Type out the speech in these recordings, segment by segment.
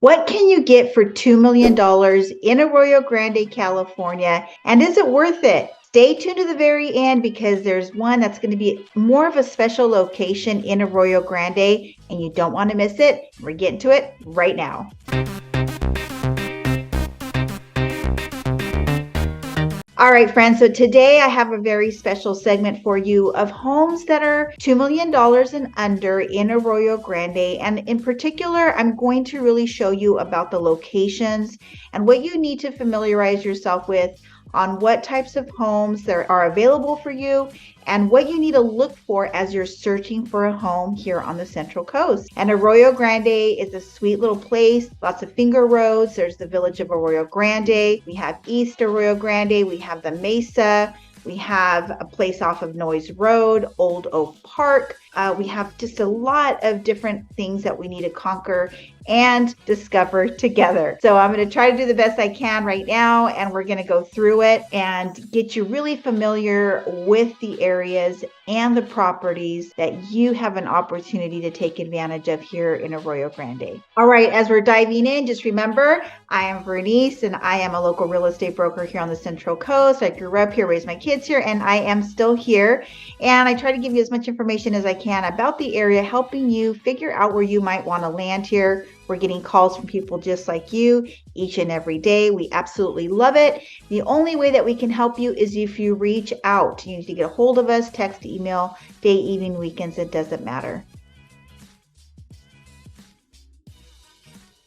What can you get for $2 million in Arroyo Grande, California? And is it worth it? Stay tuned to the very end because there's one that's going to be more of a special location in Arroyo Grande, and you don't want to miss it. We're getting to it right now. All right, friends, so today I have a very special segment for you of homes that are $2 million and under in Arroyo Grande. And in particular, I'm going to really show you about the locations and what you need to familiarize yourself with on what types of homes there are available for you and what you need to look for as you're searching for a home here on the Central Coast. And Arroyo Grande is a sweet little place, lots of finger roads. There's the village of Arroyo Grande. We have East Arroyo Grande. We have the Mesa. We have a place off of Noyes Road, Old Oak Park. We have just a lot of different things that we need to conquer and discover together. So I'm going to try to do the best I can right now, and we're going to go through it and get you really familiar with the areas and the properties that you have an opportunity to take advantage of here in Arroyo Grande. All right, as we're diving in, just remember, I am Verenice, and I am a local real estate broker here on the Central Coast. I grew up here, raised my kids here, and I am still here. And I try to give you as much information as I can about the area, helping you figure out where you might want to land here. We're getting calls from people just like you each and every day. We absolutely love it. The only way that we can help you is if you reach out. You need to get a hold of us, text, email, day, evening, weekends, it doesn't matter.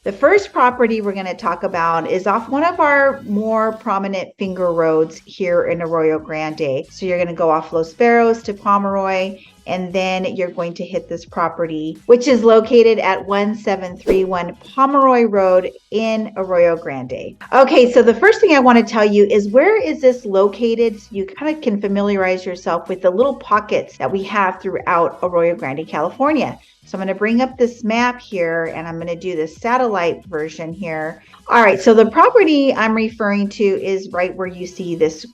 The first property we're going to talk about is off one of our more prominent finger roads here in Arroyo Grande. So you're going to go off Los Barros to Pomeroy, and then you're going to hit this property, which is located at 1731 Pomeroy Road in Arroyo Grande. Okay, so the first thing I want to tell you is where is this located, so you kind of can familiarize yourself with the little pockets that we have throughout Arroyo Grande, California. So I'm going to bring up this map here, and I'm going to do the satellite version here. All right, so the property I'm referring to is right where you see this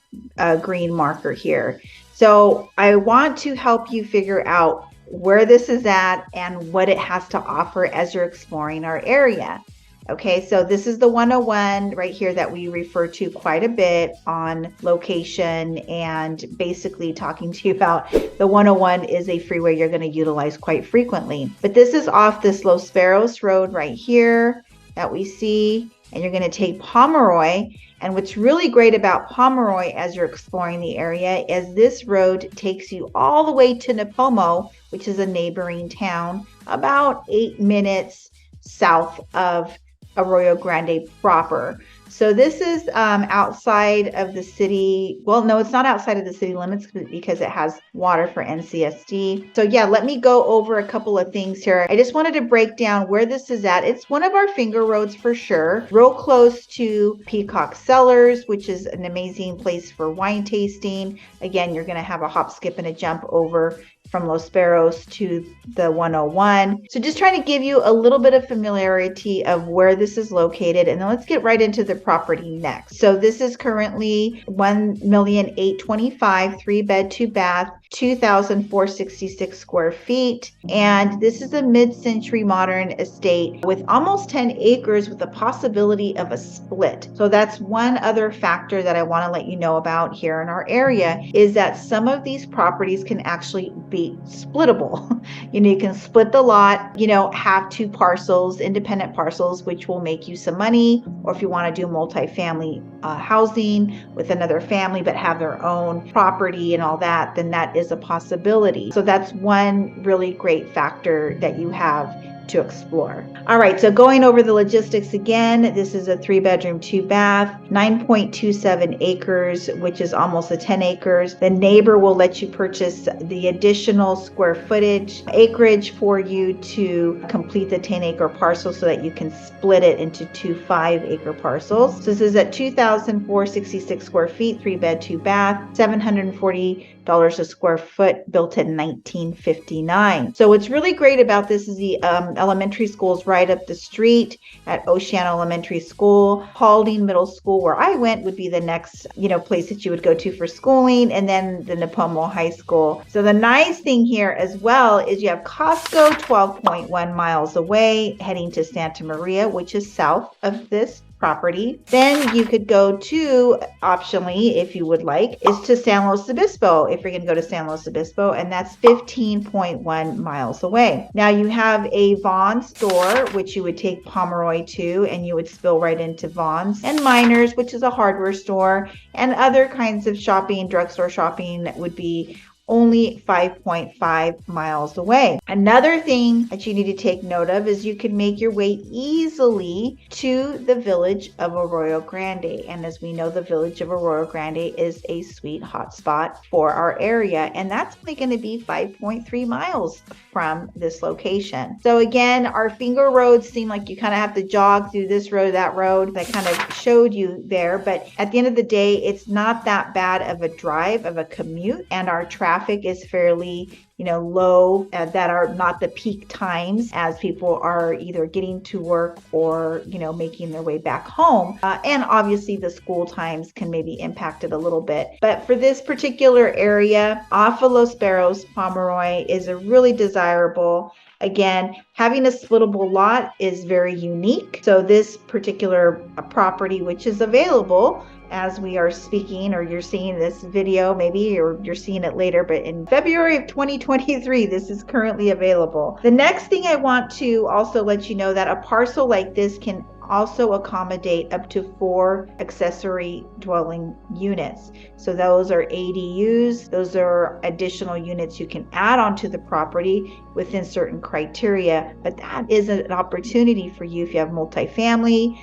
green marker here. So I want to help you figure out where this is at and what it has to offer as you're exploring our area. Okay, so this is the 101 right here that we refer to quite a bit on location, and basically talking to you about the 101 is a freeway you're going to utilize quite frequently. But this is off this Los Barros Road right here that we see, and you're going to take Pomeroy. And what's really great about Pomeroy as you're exploring the area is this road takes you all the way to Nipomo, which is a neighboring town, about 8 minutes south of Arroyo Grande proper. So this is outside of the city. Well, no, it's not outside of the city limits because it has water for NCSD. So yeah, let me go over a couple of things here. I just wanted to break down where this is at. It's one of our finger roads for sure. Real close to Peacock Cellars, which is an amazing place for wine tasting. Again, you're going to have a hop, skip, and a jump over from Los Barros to the 101. So just trying to give you a little bit of familiarity of where this is located, and then let's get right into the property next. So this is currently $1,825,000, 3-bed, 2-bath, 2,466 square feet. And this is a mid-century modern estate with almost 10 acres with the possibility of a split. So that's one other factor that I want to let you know about here in our area, is that some of these properties can actually be splittable. You can split the lot, have 2 parcels, independent parcels, which will make you some money. Or if you want to do multifamily housing with another family but have their own property and all that, then that is a possibility. So that's one really great factor that you have to explore. All right, so going over the logistics again, this is a 3-bedroom, 2-bath, 9.27 acres, which is almost a 10 acres. The neighbor will let you purchase the additional square footage, acreage for you to complete the 10-acre parcel so that you can split it into 2 5-acre parcels. So this is at 2,466 square feet, 3-bed, 2-bath, $740 a square foot, built in 1959. So what's really great about this is the elementary schools right up the street at Oceana Elementary School. Paulding Middle School, where I went, would be the next, place that you would go to for schooling, and then the Nipomo High School. So the nice thing here as well is you have Costco 12.1 miles away, heading to Santa Maria, which is south of this property. Then you could go to, optionally, if you would like, is to San Luis Obispo, if you're going to go to San Luis Obispo, and that's 15.1 miles away. Now you have a Vons store, which you would take Pomeroy to, and you would spill right into Vons, and Miners, which is a hardware store, and other kinds of shopping, drugstore shopping would be only 5.5 miles away. Another thing that you need to take note of is you can make your way easily to the village of Arroyo Grande. And as we know, the village of Arroyo Grande is a sweet hotspot for our area. And that's only going to be 5.3 miles from this location. So again, our finger roads seem like you kind of have to jog through this road, that road. I kind of showed you there, but at the end of the day, it's not that bad of a drive, of a commute, and our traffic is fairly low, that are not the peak times as people are either getting to work or making their way back home, and obviously the school times can maybe impact it a little bit. But for this particular area off of Los Barros, Pomeroy is a really desirable. Again, having a splittable lot is very unique. So this particular property, which is available as we are speaking, or you're seeing this video maybe, or you're seeing it later, but in February of 2023, this is currently available. The next thing I want to also let you know that a parcel like this can also accommodate up to 4 accessory dwelling units. So those are ADUs. Those are additional units you can add onto the property within certain criteria, but that is an opportunity for you if you have multifamily,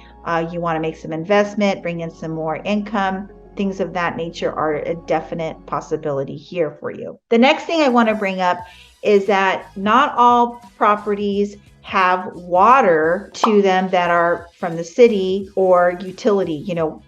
you want to make some investment, bring in some more income. Things of that nature are a definite possibility here for you. The next thing I want to bring up is that not all properties have water to them that are from the city or utility,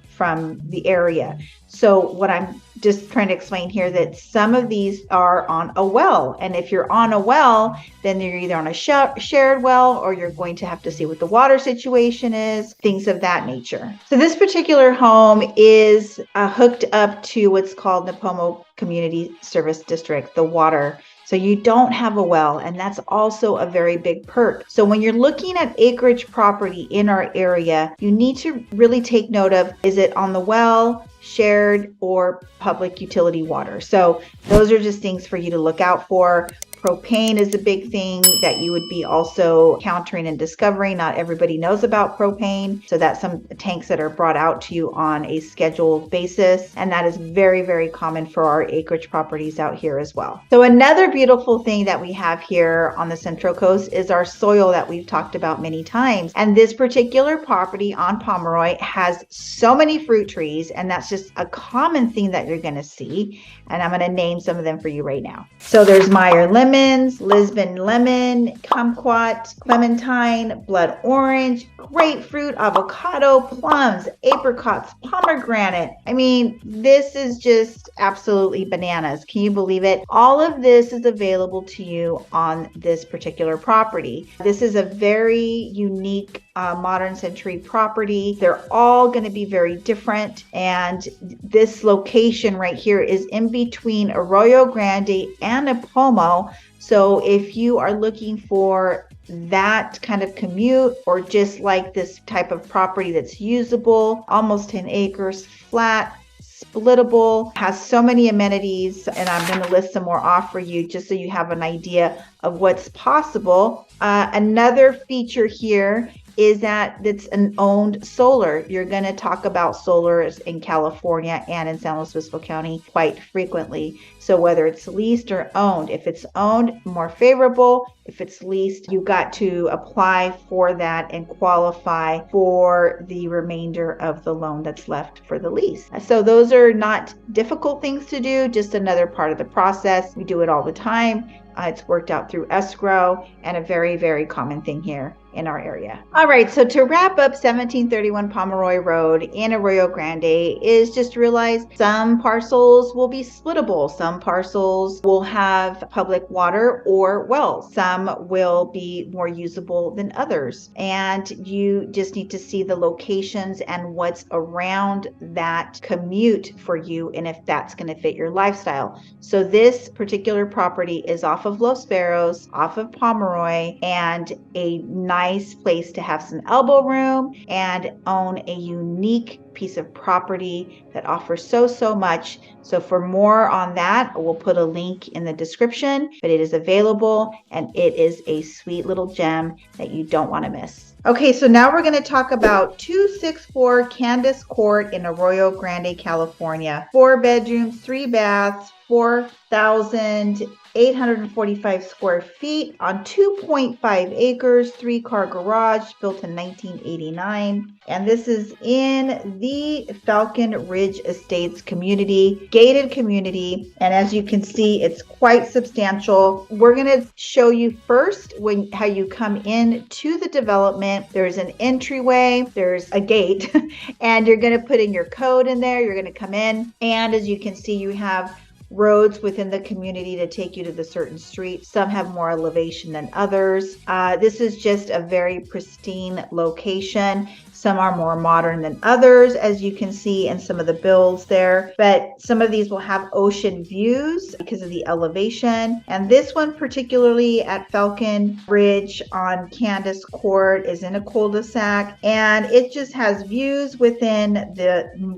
from the area. So what I'm just trying to explain here, that some of these are on a well. And if you're on a well, then you're either on a shared well, or you're going to have to see what the water situation is, things of that nature. So this particular home is hooked up to what's called Nipomo Community Service District, the water. So you don't have a well, and that's also a very big perk. So when you're looking at acreage property in our area, you need to really take note of, is it on the well, shared, or public utility water? So those are just things for you to look out for. Propane is a big thing that you would be also countering and discovering. Not everybody knows about propane. So that's some tanks that are brought out to you on a scheduled basis. And that is very, very common for our acreage properties out here as well. So another beautiful thing that we have here on the Central Coast is our soil that we've talked about many times. And this particular property on Pomeroy has so many fruit trees, and that's just a common thing that you're going to see. And I'm going to name some of them for you right now. So there's Meyer lemons, Lisbon lemon, kumquat, clementine, blood orange, grapefruit, avocado, plums, apricots, pomegranate. I mean, this is just absolutely bananas. Can you believe it? All of this is available to you on this particular property. This is a very unique modern century property. They're all going to be very different. And this location right here is in between Arroyo Grande and Nipomo. So if you are looking for that kind of commute, or just like this type of property that's usable, almost 10 acres, flat, splittable, has so many amenities, and I'm going to list some more off for you just so you have an idea of what's possible. Another feature here is that it's an owned solar. You're going to talk about solars in California and in San Luis Obispo County quite frequently. So whether it's leased or owned, if it's owned, more favorable. If it's leased, you got to apply for that and qualify for the remainder of the loan that's left for the lease. So those are not difficult things to do, just another part of the process. We do it all the time. It's worked out through escrow, and a very, very common thing here in our area. All right, so to wrap up 1731 Pomeroy Road in Arroyo Grande is just realize some parcels will be splittable. Some parcels will have public water or wells. Some will be more usable than others. And you just need to see the locations and what's around that commute for you and if that's going to fit your lifestyle. So this particular property is off of Los Barros, off of Pomeroy, and a nice place to have some elbow room and own a unique piece of property that offers so much. So for more on that, we'll put a link in the description, but it is available and it is a sweet little gem that you don't want to miss. Okay, so now we're going to talk about 264 Candace Court in Arroyo Grande, California. 4 bedrooms, 3 baths, 4,845 square feet on 2.5 acres, 3-car garage built in 1989. And this is in the Falcon Ridge Estates community, gated community. And as you can see, it's quite substantial. We're going to show you first how you come in to the development. There's an entryway, there's a gate, and you're going to put in your code in there. You're going to come in. And as you can see, you have roads within the community to take you to the certain streets. Some have more elevation than others. This is just a very pristine location. Some are more modern than others, as you can see in some of the builds there. But some of these will have ocean views because of the elevation. And this one, particularly at Falcon Ridge on Candace Court, is in a cul-de-sac. And it just has views within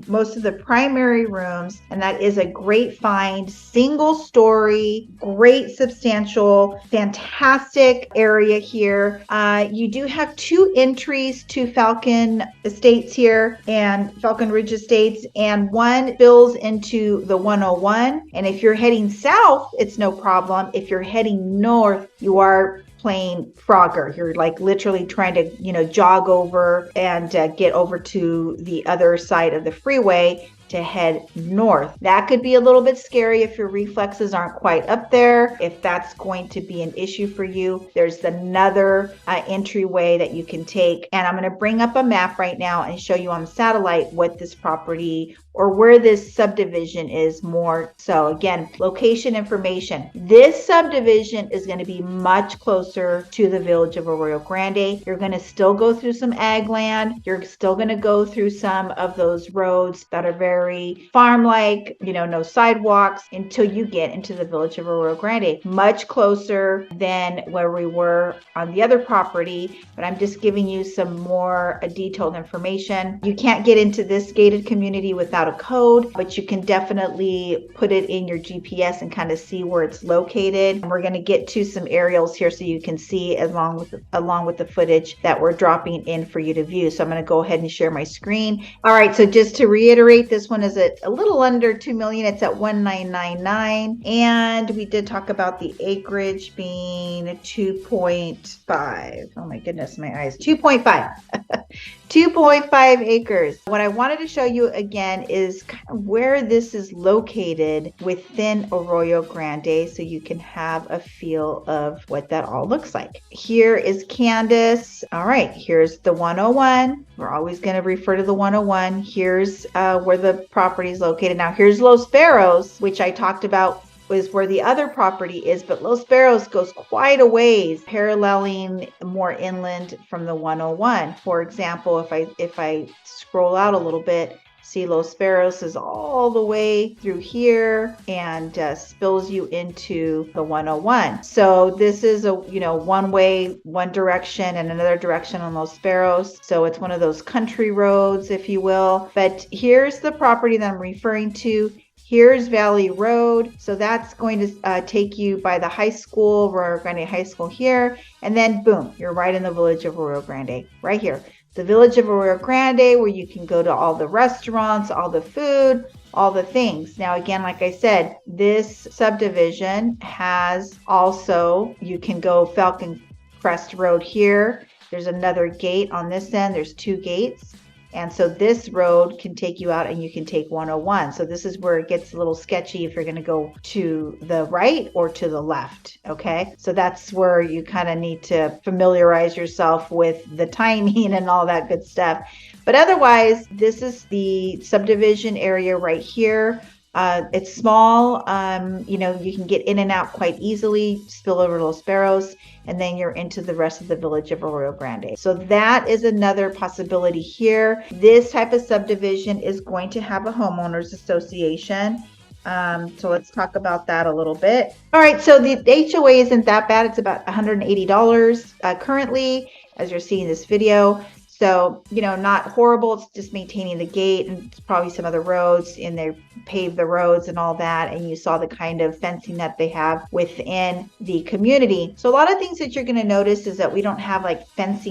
most of the primary rooms. And that is a great find, single story, great substantial, fantastic area here. You do have 2 entries to Falcon Estates here and Falcon Ridge Estates, and one spills into the 101. And if you're heading south, it's no problem. If you're heading north, you are playing Frogger. You're like literally trying to, jog over and get over to the other side of the freeway to head north. That could be a little bit scary if your reflexes aren't quite up there. If that's going to be an issue for you, there's another entryway that you can take. And I'm going to bring up a map right now and show you on the satellite what this property or where this subdivision is more. So again, location information. This subdivision is going to be much closer to the village of Arroyo Grande. You're going to still go through some ag land. You're still going to go through some of those roads that are very farm-like, no sidewalks until you get into the village of Arroyo Grande. Much closer than where we were on the other property, but I'm just giving you some more detailed information. You can't get into this gated community without a code, but you can definitely put it in your GPS and kind of see where it's located. And we're going to get to some aerials here so you can see along with the footage that we're dropping in for you to view. So I'm going to go ahead and share my screen. All right, so just to reiterate, this one is at a little under 2 million. It's at 1,999. And we did talk about the acreage being 2.5. Oh my goodness, my eyes. 2.5. 2.5 acres. What I wanted to show you again is kind of where this is located within Arroyo Grande so you can have a feel of what that all looks like. Here is Candace. All right, here's the 101. We're always going to refer to the 101. Here's where the property is located. Now here's Los Barros, which I talked about is where the other property is, but Los Barros goes quite a ways, paralleling more inland from the 101. For example, if I scroll out a little bit, see Los Barros is all the way through here and spills you into the 101. So this is a one way, one direction and another direction on Los Barros. So it's one of those country roads, if you will. But here's the property that I'm referring to. Here's Valley Road. So that's going to take you by the high school, Arroyo Grande High School here. And then boom, you're right in the village of Arroyo Grande, right here. The village of Arroyo Grande, where you can go to all the restaurants, all the food, all the things. Now, again, like I said, this subdivision has also, you can go Falcon Crest Road here. There's another gate on this end. There's 2 gates. And so this road can take you out and you can take 101. So this is where it gets a little sketchy if you're going to go to the right or to the left. Okay. So that's where you kind of need to familiarize yourself with the timing and all that good stuff. But otherwise, this is the subdivision area right here. It's small. You can get in and out quite easily, spill over Los Barros, and then you're into the rest of the village of Arroyo Grande. So that is another possibility here. This type of subdivision is going to have a homeowners association. So let's talk about that a little bit. All right, so the HOA isn't that bad. It's about $180 currently, as you're seeing this video. So, not horrible. It's just maintaining the gate and probably some other roads, and they pave the roads and all that. And you saw the kind of fencing that they have within the community. So a lot of things that you're going to notice is that we don't have like fence,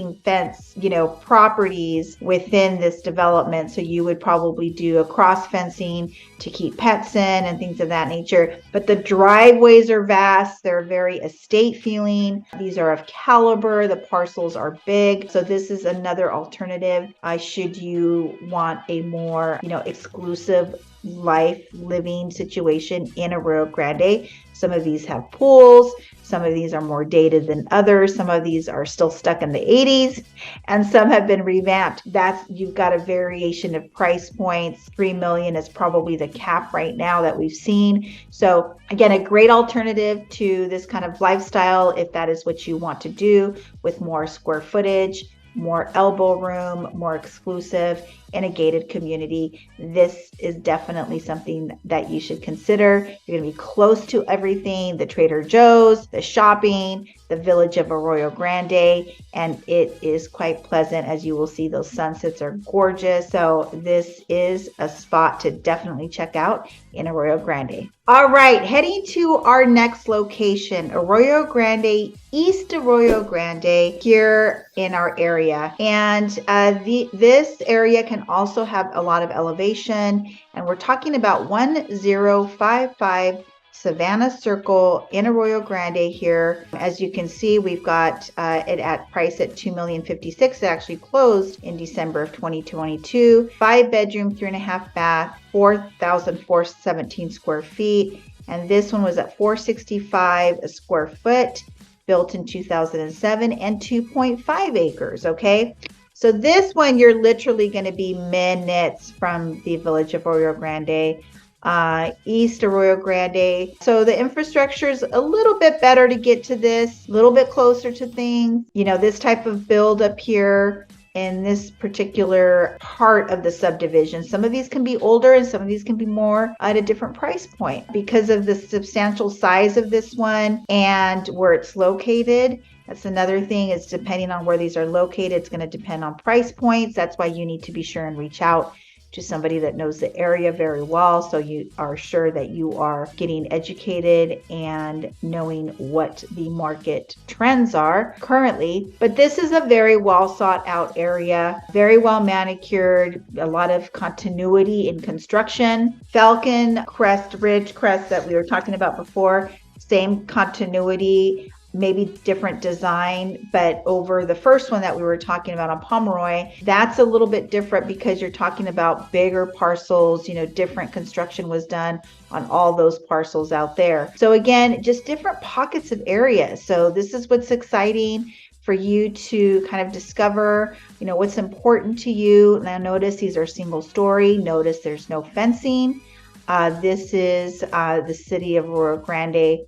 properties within this development. So you would probably do a cross fencing to keep pets in and things of that nature. But the driveways are vast. They're very estate feeling. These are of caliber. The parcels are big. So this is another alternative should you want a more exclusive life living situation in Arroyo Grande. Some of these have pools, some of these are more dated than others, some of these are still stuck in the 80s, and some have been revamped. You've got a variation of price points. $3 million is probably the cap right now that we've seen. So again, a great alternative to this kind of lifestyle if that is what you want to do, with more square footage, more elbow room, more exclusive, in a gated community. This is definitely something that you should consider. You're going to be close to everything, the Trader Joe's, the shopping, the village of Arroyo Grande, and it is quite pleasant. As you will see, those sunsets are gorgeous. So this is a spot to definitely check out in Arroyo Grande. All right, heading to our next location, Arroyo Grande, East Arroyo Grande, here in our area. And this area can also have a lot of elevation. And we're talking about 1055 Savannah Circle in Arroyo Grande here. As you can see, we've got it at price at $2,056,000. It actually closed in December of 2022. 5-bedroom, 3.5 bath, 4,417 square feet. And this one was at $465 a square foot, built in 2007, and 2.5 acres. Okay. So this one, you're literally going to be minutes from the village of Arroyo Grande. East Arroyo Grande. So the infrastructure is a little bit better to get to this, a little bit closer to things. This type of build up here in this particular part of the subdivision. Some of these can be older and some of these can be more at a different price point because of the substantial size of this one and where it's located. That's another thing, is depending on where these are located, it's going to depend on price points. That's why you need to be sure and reach out to somebody that knows the area very well, so you are sure that you are getting educated and knowing what the market trends are currently. But this is a very well sought out area, very well manicured, a lot of continuity in construction. Falcon Crest, Ridge Crest that we were talking about before, same continuity, maybe different design, but over the first one that we were talking about on Pomeroy, that's a little bit different because you're talking about bigger parcels, different construction was done on all those parcels out there. So again, just different pockets of areas. So this is what's exciting for you to kind of discover, what's important to you. Now notice these are single story. Notice there's no fencing. This is the city of Arroyo Grande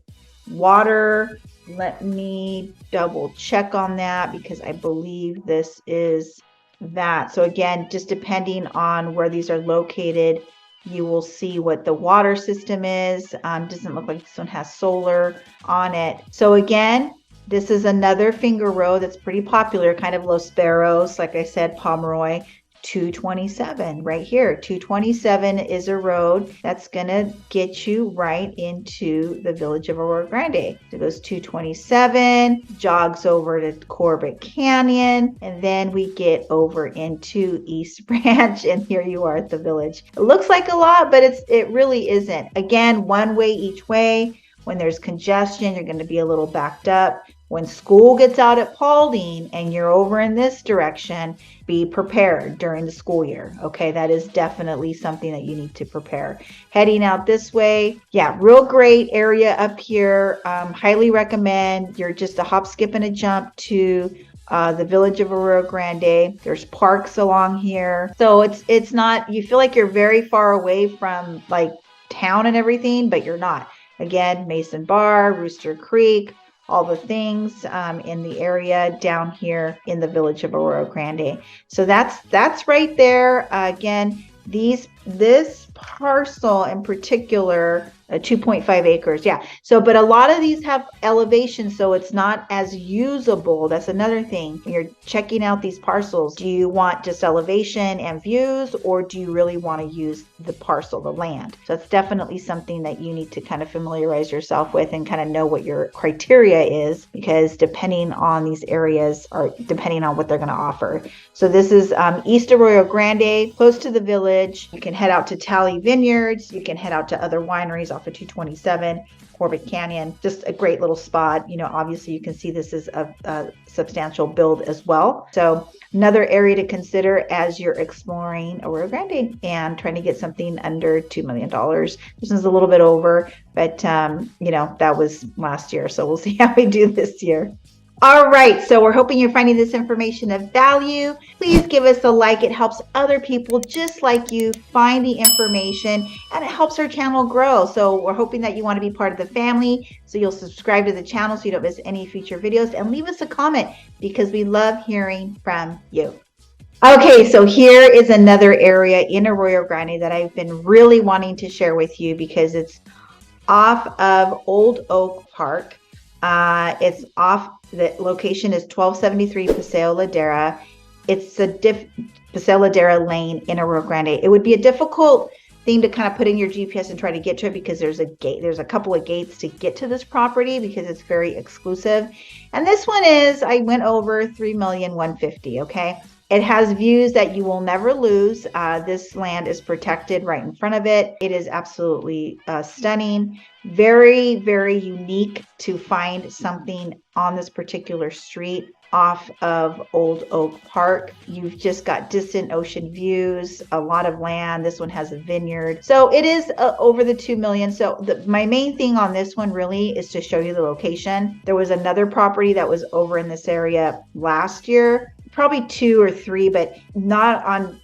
water. Let me double check on that because I believe this is that. So again, just depending on where these are located, you will see what the water system is. Doesn't look like this one has solar on it. So again, this is another finger road that's pretty popular, kind of Los Barros, like I said, Pomeroy. 227 right here. 227 is a road that's going to get you right into the village of Arroyo Grande. So it goes 227, jogs over to Corbett Canyon, and then we get over into East Branch, and here you are at the village. It looks like a lot, but it really isn't. Again, one way each way. When there's congestion, you're going to be a little backed up. when school gets out at Paulding and you're over in this direction, be prepared during the school year. Okay, that is definitely something that you need to prepare. Heading out this way, yeah, real great area up here. Highly recommend. You're just a hop, skip, and a jump to the village of Arroyo Grande. There's parks along here, so it's not, you feel like you're very far away from like town and everything, but you're not. Again, Mason Bar, Rooster Creek, all the things in the area down here in the village of Arroyo Grande. So that's right there. Again, this parcel in particular, 2.5 acres. Yeah. So, but a lot of these have elevation, so it's not as usable. That's another thing. When you're checking out these parcels, do you want just elevation and views, or do you really want to use the parcel, the land? So it's definitely something that you need to kind of familiarize yourself with and kind of know what your criteria is, because depending on these areas or depending on what they're going to offer. So this is East Arroyo Grande, close to the village. You can head out to Tally Vineyards. You can head out to other wineries off of 227, Corbett Canyon. Just a great little spot. You know, obviously you can see this is a substantial build as well. So another area to consider as you're exploring Arroyo Grande and trying to get something under $2 million. This is a little bit over, but you know, that was last year. So we'll see how we do this year. All right, so we're hoping you're finding this information of value. Please give us a like. It helps other people just like you find the information, and it helps our channel grow. So we're hoping that you want to be part of the family, so you'll subscribe to the channel so you don't miss any future videos, and leave us a comment because we love hearing from you. Okay, so here is another area in Arroyo Grande that I've been really wanting to share with you because it's off of Old Oak Park. It's off, the location is 1273 Paseo Ladera. It's a Paseo Ladera lane in Arroyo Grande. It would be a difficult thing to kind of put in your GPS and try to get to it because there's a gate. There's a couple of gates to get to this property because it's very exclusive. And this one is, I went over 3,150,000. Okay. It has views that you will never lose. This land is protected right in front of it. It is absolutely stunning. Very, very unique to find something on this particular street off of Old Oak Park. You've just got distant ocean views, a lot of land. This one has a vineyard. So it is over the 2 million. So my main thing on this one really is to show you the location. There was another property that was over in this area last year, probably 2 or 3, but not on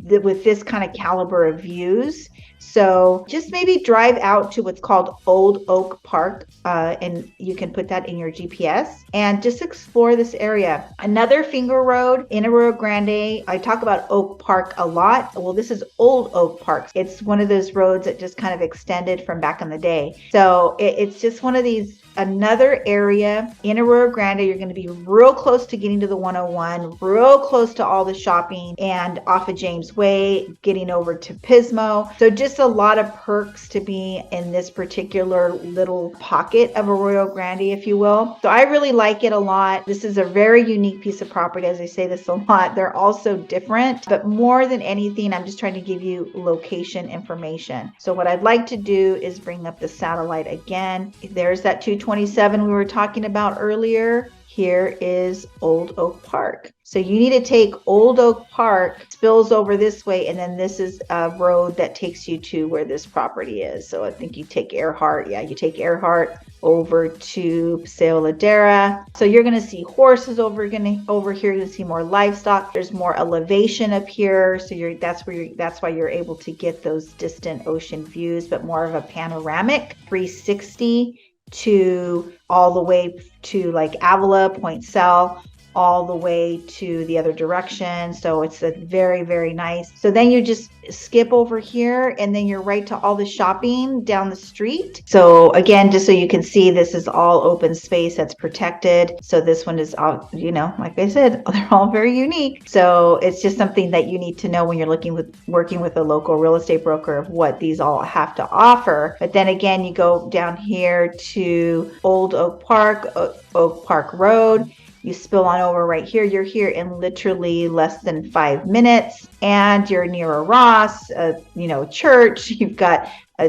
with this kind of caliber of views. So just maybe drive out to what's called Old Oak Park, and you can put that in your GPS and just explore this area. Another finger road in Arroyo Grande. I talk about Oak Park a lot. Well, this is Old Oak Park. It's one of those roads that just kind of extended from back in the day. So it's just one of these, another area in Arroyo Grande. You're going to be real close to getting to the 101, real close to all the shopping, and off of James Way, getting over to Pismo. So just a lot of perks to be in this particular little pocket of Arroyo Grande, if you will. So I really like it a lot. This is a very unique piece of property. As I say this a lot, they're all so different, but more than anything, I'm just trying to give you location information. So what I'd like to do is bring up the satellite again. There's that 227 we were talking about earlier. Here is Old Oak Park. So you need to take Old Oak Park, spills over this way, and then this is a road that takes you to where this property is. So I think you take Earhart. Yeah, you take Earhart over to Paseo Ladera. So you're going to see horses over here. You're going to see more livestock. There's more elevation up here. So that's why you're able to get those distant ocean views, but more of a panoramic 360 to all the way to like Avila, Point Cell, all the way to the other direction. So it's a very, very nice. So then you just skip over here and then you're right to all the shopping down the street. So again, just so you can see, this is all open space that's protected. So this one is all, you know, like I said, they're all very unique. So it's just something that you need to know when you're working with a local real estate broker of what these all have to offer. But then again, you go down here to Old Oak Park, Oak Park Road. You spill on over right here. You're here in literally less than 5 minutes, and you're near a Ross, church. You've got a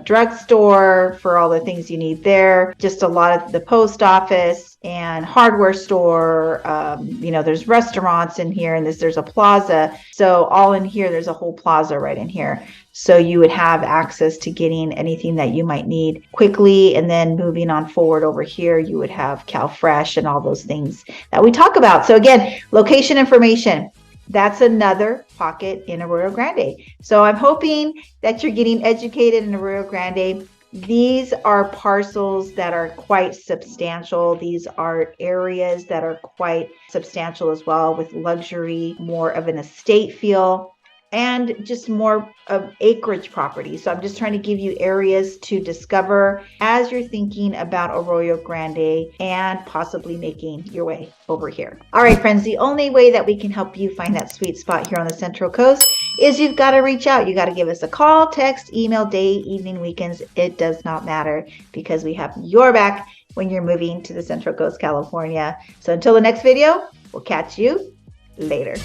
drugstore for all the things you need there, just a lot of the post office and hardware store. There's restaurants in here, and there's a plaza. So all in here, there's a whole plaza right in here. So you would have access to getting anything that you might need quickly. And then moving on forward over here, you would have CalFresh and all those things that we talk about. So again, location information. That's another pocket in Arroyo Grande. So I'm hoping that you're getting educated in Arroyo Grande. These are parcels that are quite substantial. These are areas that are quite substantial as well, with luxury, more of an estate feel, and just more of acreage property. So I'm just trying to give you areas to discover as you're thinking about Arroyo Grande and possibly making your way over here. All right, friends, the only way that we can help you find that sweet spot here on the Central Coast is you've got to reach out. You got to give us a call, text, email, day, evening, weekends. It does not matter, because we have your back when you're moving to the Central Coast, California. So until the next video, we'll catch you later.